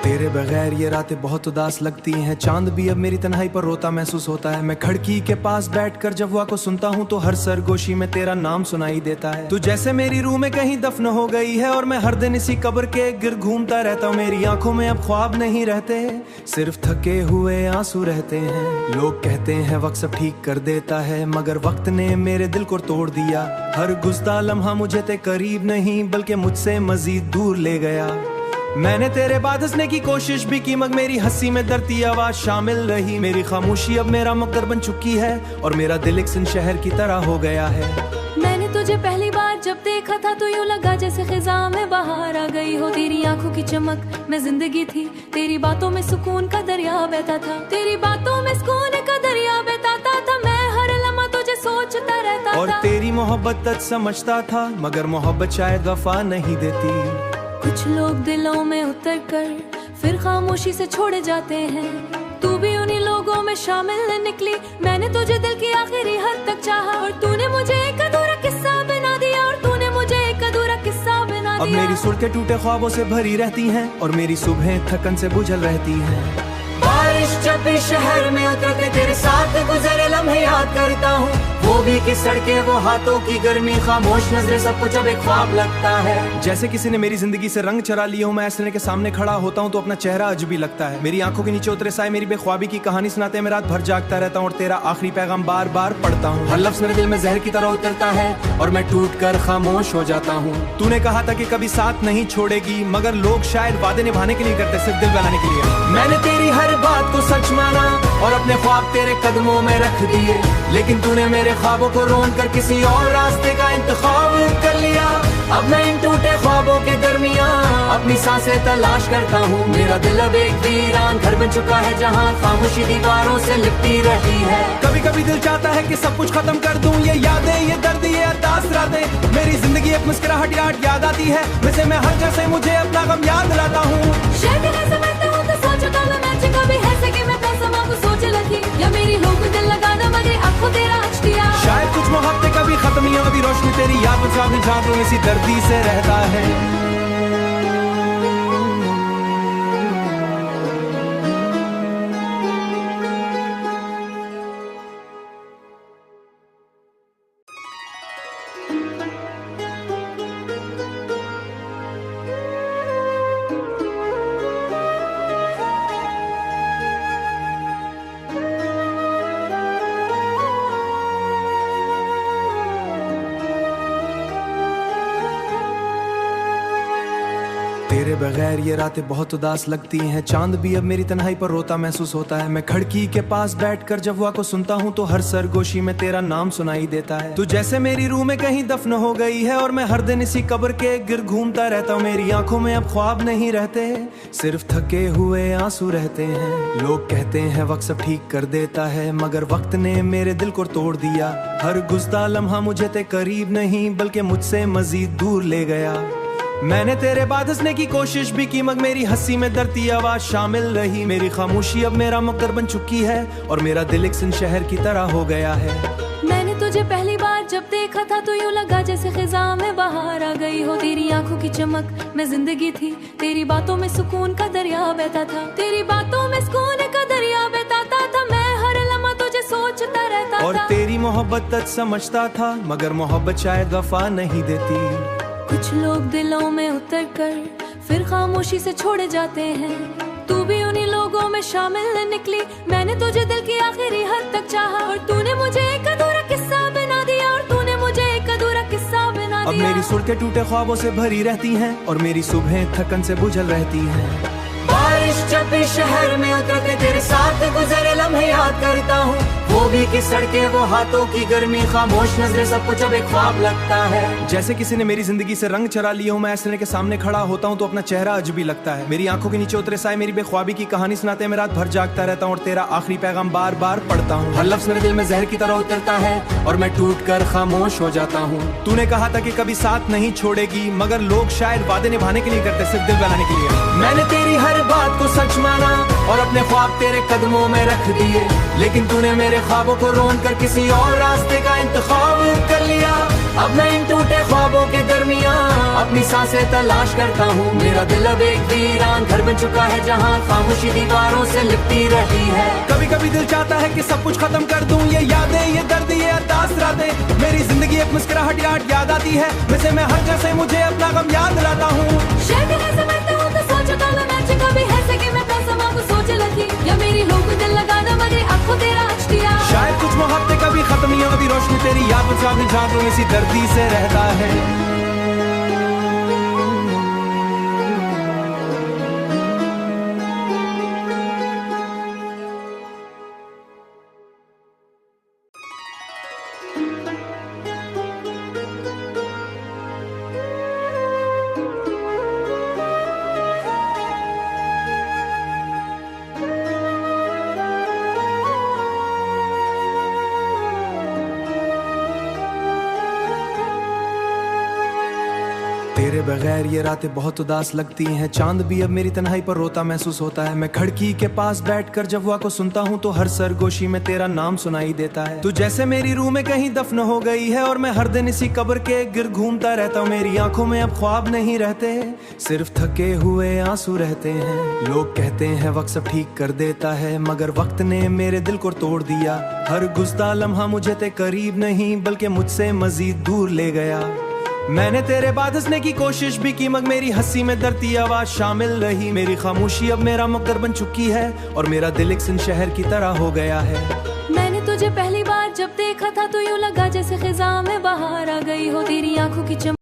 तेरे बगैर ये रातें बहुत उदास लगती हैं, चांद भी अब मेरी तन्हाई पर रोता महसूस होता है। मैं खिड़की के पास बैठकर जब हवा को सुनता हूँ तो हर सरगोशी में तेरा नाम सुनाई देता है। तू जैसे मेरी रूह में कहीं दफन हो गई है और मैं हर दिन इसी कब्र के गिर्द घूमता रहता हूँ। मेरी आंखों में अब ख्वाब नहीं रहते, सिर्फ थके हुए आंसू रहते हैं। लोग कहते हैं वक्त सब ठीक कर देता है, मगर वक्त ने मेरे दिल को तोड़ दिया। हर गुज़श्ता लम्हा मुझे ते करीब नहीं बल्कि मुझसे मजीद दूर ले गया। मैंने तेरे बाद हंसने की कोशिश भी की, मगर मेरी हंसी में डरती आवाज शामिल रही। मेरी खामोशी अब मेरा मकदर बन चुकी है और मेरा दिल एक शहर की तरह हो गया है। मैंने तुझे पहली बार जब देखा था तो यूं लगा जैसे खिज़ां में बाहर आ गई हो। तेरी आंखों की चमक में जिंदगी थी, तेरी बातों में सुकून का दरिया बहता था। तेरी बातों में सुकून का दरिया बहता था। मैं हर लम्हा तुझे सोचता रहता था और तेरी मोहब्बत तक समझता था, मगर मोहब्बत शायद वफा नहीं देती। कुछ लोग दिलों में उतर कर फिर खामोशी से छोड़े जाते हैं। तू भी उन्हीं लोगों में शामिल निकली। मैंने तुझे दिल की आखिरी हद तक चाहा और तूने मुझे एक अधूरा किस्सा बना दिया। और तूने मुझे एक अधूरा किस्सा बना दिया। अब मेरी सूरतें टूटे ख्वाबों से भरी रहती हैं और मेरी सुबहें थकन से बुझल रहती हैं। बारिश जब भी शहर में उतरते तेरे साथ गुजरे लम्हे याद करता हूँ। वो भी कि सड़कें, वो हाथों की गर्मी, खामोश नजरें, सब कुछ अब एक ख्वाब लगता है। जैसे किसी ने मेरी जिंदगी से रंग चरा लिए हो। मैं ऐसे के सामने खड़ा होता हूँ तो अपना चेहरा अजबी लगता है। मेरी आंखों के नीचे उतरे साए मेरी बेख्वाबी की कहानी सुनाते हैं। मैं रात भर जागता रहता हूँ और तेरा आखिरी पैगाम बार बार पढ़ता हूँ। हर लफ्ज़ मेरे दिल में जहर की तरह उतरता है और मैं टूट कर खामोश हो जाता हूँ। तूने कहा था कि कभी साथ नहीं छोड़ेगी, मगर लोग शायद वादे निभाने के लिए करते, सिर्फ दिल बनाने के लिए। मैंने तेरी हर बात को सच माना और अपने ख्वाब तेरे कदमों में रख दिए, लेकिन तूने मेरे ख्वाबों को रोन कर किसी और रास्ते का इंतखाब कर लिया। अब मैं इन टूटे ख्वाबों के दरमियान अपनी सांसें तलाश करता हूँ। मेरा दिल अब एक वीरान घर बन चुका है जहाँ खामोशी दीवारों से लिपटी रहती है। कभी कभी दिल चाहता है कि सब कुछ खत्म कर दूं, ये यादें, ये दर्द, ये अरदास रातें। मेरी जिंदगी एक मुस्कुराहट याद आती है, वैसे मैं हर जैसे मुझे अपना गम याद लाता हूँ। शायद कुछ मोहब्बतें कभी खत्म नहीं होती, रोशनी तेरी याद में सामने झांकूं, इसी दर्दी से रहता है। तेरे बगैर ये रातें बहुत उदास लगती हैं, चांद भी अब मेरी तन्हाई पर रोता महसूस होता है। मैं खिड़की के पास बैठकर जब हवा को सुनता हूँ तो हर सरगोशी में तेरा नाम सुनाई देता है। तू जैसे मेरी रूह में कहीं दफन हो गई है और मैं हर दिन इसी कब्र के गिर्द घूमता रहता हूँ। मेरी आंखों में अब ख्वाब नहीं रहते, सिर्फ थके हुए आंसू रहते हैं। लोग कहते हैं वक्त सब ठीक कर देता है, मगर वक्त ने मेरे दिल को तोड़ दिया। हर गुज़श्ता लम्हा मुझे ते करीब नहीं बल्कि मुझसे मजीद दूर ले गया। मैंने तेरे बाद हंसने की कोशिश भी की, मगर मेरी हंसी में डरती आवाज शामिल रही। मेरी खामोशी अब मेरा मकदर बन चुकी है और मेरा दिल एक शहर की तरह हो गया है। मैंने तुझे पहली बार जब देखा था तो यूं लगा जैसे खिज़ां में बाहर आ गई हो। तेरी आंखों की चमक में जिंदगी थी, तेरी बातों में सुकून का दरिया बहता था। तेरी बातों में सुकून का दरिया बहता था। मैं हर लम्हा तुझे सोचता रहता था और तेरी मोहब्बत तक समझता था, मगर मोहब्बत शायद वफा नहीं देती। कुछ लोग दिलों में उतर कर फिर खामोशी से छोड़े जाते हैं। तू भी उन्हीं लोगों में शामिल निकली। मैंने तुझे दिल की आखिरी हद तक चाहा और तूने मुझे एक अधूरा किस्सा बना दिया। और तूने मुझे एक अधूरा किस्सा बना दिया। अब मेरी सूरतें टूटे ख्वाबों से भरी रहती हैं और मेरी सुबहें थकन से बुझल रहती हैं। बारिश जब भी शहर में उतरते तेरे साथ गुजरे लम्हे याद करता हूँ। वो भी कि सड़कें, वो हाथों की गर्मी, खामोश नजरें, सब कुछ अब एक ख्वाब लगता है। जैसे किसी ने मेरी जिंदगी से रंग चरा लिए हो। मैं ऐसे के सामने खड़ा होता हूँ तो अपना चेहरा अजबी लगता है। मेरी आंखों के नीचे उतरे साए मेरी बेख्वाबी की कहानी सुनाते हैं। मैं रात भर जागता रहता हूँ और तेरा आखिरी पैगाम बार बार पढ़ता हूँ। हर लफ्ज़ मेरे दिल में जहर की तरह उतरता है और मैं टूट कर खामोश हो जाता हूँ। तूने कहा था कि कभी साथ नहीं छोड़ेगी, मगर लोग शायद वादे निभाने के लिए करते, सिर्फ दिल बनाने के लिए। मैंने तेरी हर बात को सच माना और अपने ख्वाब तेरे कदमों में रख दिए, लेकिन तूने मेरे ख्वाबों को रोन कर किसी और रास्ते का इंतखाब कर लिया। अब मैं इन टूटे ख्वाबों के दरमियान अपनी सांसें तलाश करता हूँ। मेरा दिल अब एक वीरान घर बन चुका है जहाँ खामोशी दीवारों से लिपटी रहती है। कभी कभी दिल चाहता है कि सब कुछ खत्म कर दूं, ये यादें, ये दर्द, ये अरदास रातें। मेरी जिंदगी एक मुस्कुराहट याद आती है, वैसे मैं हर जैसे मुझे अपना गम याद दिलाता हूँ। शायद ऐसे मरता हूँ तो सोचो तो मैं मैच कभी है सके मैं तो समा को सोच लगी या मेरी लोग दिल लगाना मरे आंखों तेरा अचकिया। शायद कुछ मोहब्बतें कभी खत्म नहीं होती, रोशनी तेरी याद जादू इसी दर्दी से रहता है। तेरे बगैर ये रातें बहुत उदास लगती हैं, चांद भी अब मेरी तन्हाई पर रोता महसूस होता है। मैं खिड़की के पास बैठकर जब हुआ को सुनता हूँ तो हर सरगोशी में तेरा नाम सुनाई देता है। तू जैसे मेरी रूह में कहीं दफन हो गई है और मैं हर दिन इसी कब्र के गिर्द घूमता रहता हूँ। मेरी आंखों में अब ख्वाब नहीं रहते, सिर्फ थके हुए आंसू रहते हैं। लोग कहते हैं वक्त सब ठीक कर देता है, मगर वक्त ने मेरे दिल को तोड़ दिया। हर गुज़रा लम्हा मुझे ते करीब नहीं बल्कि मुझसे मजीद दूर ले गया। मैंने तेरे बाद हंसने की कोशिश भी की, मगर मेरी हंसी में डरती आवाज शामिल रही। मेरी खामोशी अब मेरा मकर बन चुकी है और मेरा दिल एक सुन शहर की तरह हो गया है। मैंने तुझे पहली बार जब देखा था तो यूं लगा जैसे खिजा में बाहर आ गई हो। तेरी आंखों की